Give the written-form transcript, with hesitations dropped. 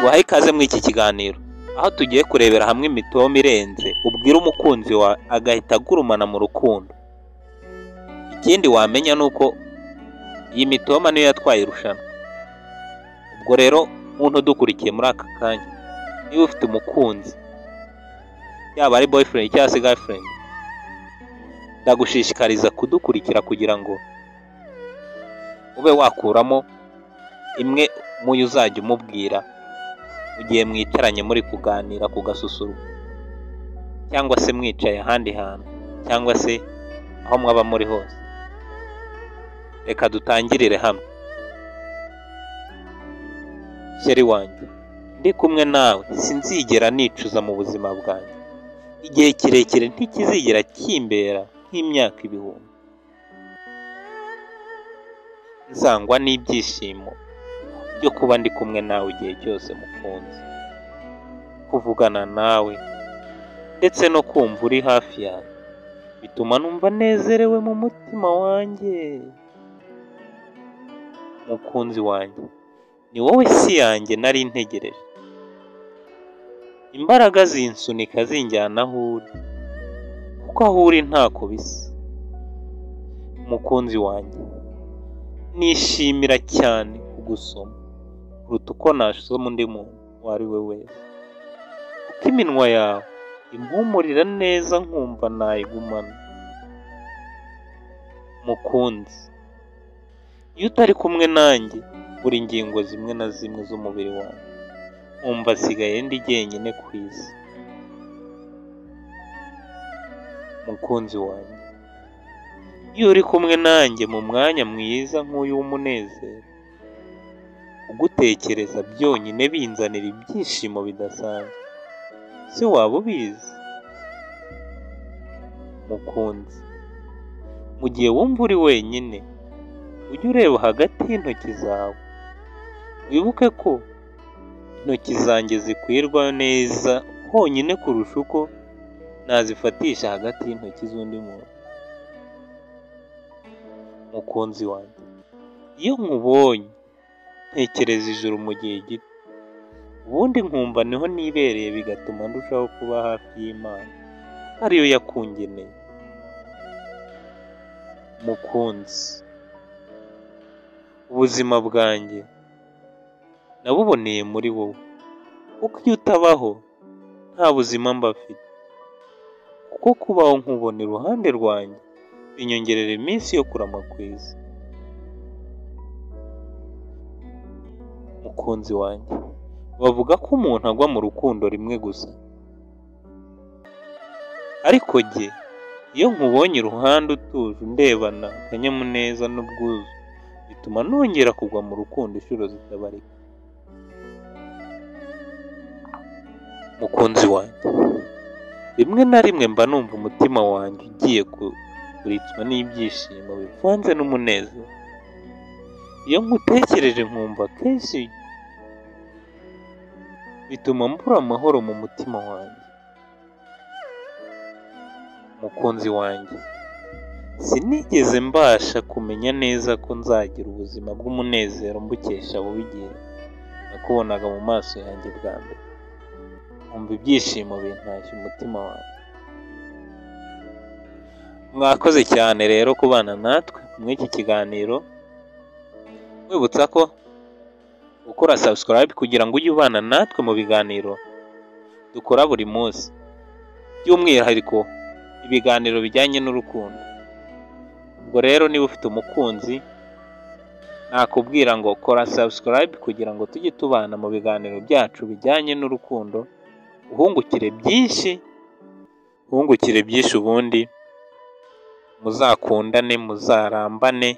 Wahaye ikaze muri iki kiganiro aho tugiye kurebera hamwe imitoma irenze ubwira umukunzi wa agahita agurumana mu rukundo. Ikindi wamenya nuko iyi mitoma niyo yatwaye irushanwa. Ubwo rero muntu dukurikiye muri aka kanya, niba ufite umukunzi yaba ari boyfriend cyangwa se girlfriend, ndagushishikariza kudukurikira kugira ngo ube wakuramo imwe muyo uzajya umubwira mu gihe mwicaranye muri kuganira ku gasusuruko, cyangwa se mwicaye ahandi hantu, cyangwa se aho mwaba muri hose. Reka dutangirire hamwe. Sheri wanjye, ndi kumwe nawe sinzigera nicuza mu buzima bwanjye. Igihe kirekire ntikizigera kimbera nk'imyaka ibihumbi. Nzangwa n'ibyishimo byo kuba ndi kumwe nawe igihe cyose mukunzi, kuvugana nawe ndetse no kumva uri hafi yawe bituma numva nezerewe mu mutima wanjye. Mukunzi wanjye, ni wowe si yanjye nari ntegereje. Imbaraga zinsunika zinjyana aho uri, kuko aho uri ntako bisa. Mukunzi wanjye, nishimira cyane kugusoma kuruta uko nasoma undi muntu uwo ari we wese, kuko iminwa yawe impumurira neza nkumva nayigumana. Mukunzi, iyo utari kumwe nanjye buri ingingo zimwe na zimwe z'umubiri wawe nkumva asigaye ndi jyenyine ku isi. Mukunzi wanjye, iyo uri kumwe nanjye mu mwanya mwiza nk'uyu w'umunezero, kugutekereza byonyine binzanira ibyishimo bidasanzwe. Se waba ubizi? Mukunzi, mu gihe wumva uri wenyine, ujye ureba hagati y'intoki zawe, wibuke ko intoki zanjye zikwirwa neza honyine kurusha uko nazifatisha hagati y'intoki z'undi muntu. Mukunzi wanjye, iyo nkubonye ntekereza ijuru mu gihe gito, ubundi nkumva niho nibereye, bigatuma ndushaho kuba hafi y'Imana ariyo yakungeneye. Mukunzi, ubuzima bwanjye nabuboneye muri wowe, kuko iyo utabaho nta buzima mba mfite, kuko kubaho nkubona iruhande rwanjye binyongerera iminsi yo kurama ku isi. Mukunzi wanjye, bavuga ko umuntu agwa mu rukundo rimwe gusa, ariko jye iyo nkubonye iruhande utuje undebana akanyamuneza n'ubwuzu, bituma nongera kugwa mu rukundo inshuro zitabarika. Mukunzi wanjye, rimwe na rimwe mba numva umutima wanjye ugiye kuritswa n'ibyishimo bivanze n'umunezero. Iyo nkutekereje nkumva kenshi bituma mbura amahoro mu mutima wanjye. Mukunzi wanjye, sinigeze mbasha kumenya neza ko nzagira ubuzima bw'umunezero mbukesha wowe igihe nakubonaga mu maso yanjye bwa mbere, nkumva ibyishimo bintashye umutima wanjye. Mwakoze cyane rero kubana natwe muri iki kiganiro, wibutsa ko gukora subscribe kugira ngo ujye ubana natwe mu biganiro dukora buri munsi, by'umwihariko ibiganiro bijyanye n'urukundo. Ubwo rero niba ufite umukunzi, nakubwira ngo kora subscribe kugira ngo tujye tubana mu biganiro byacu bijyanye n'urukundo, uhungukire byinshi, ubundi muzakundane, muzarambane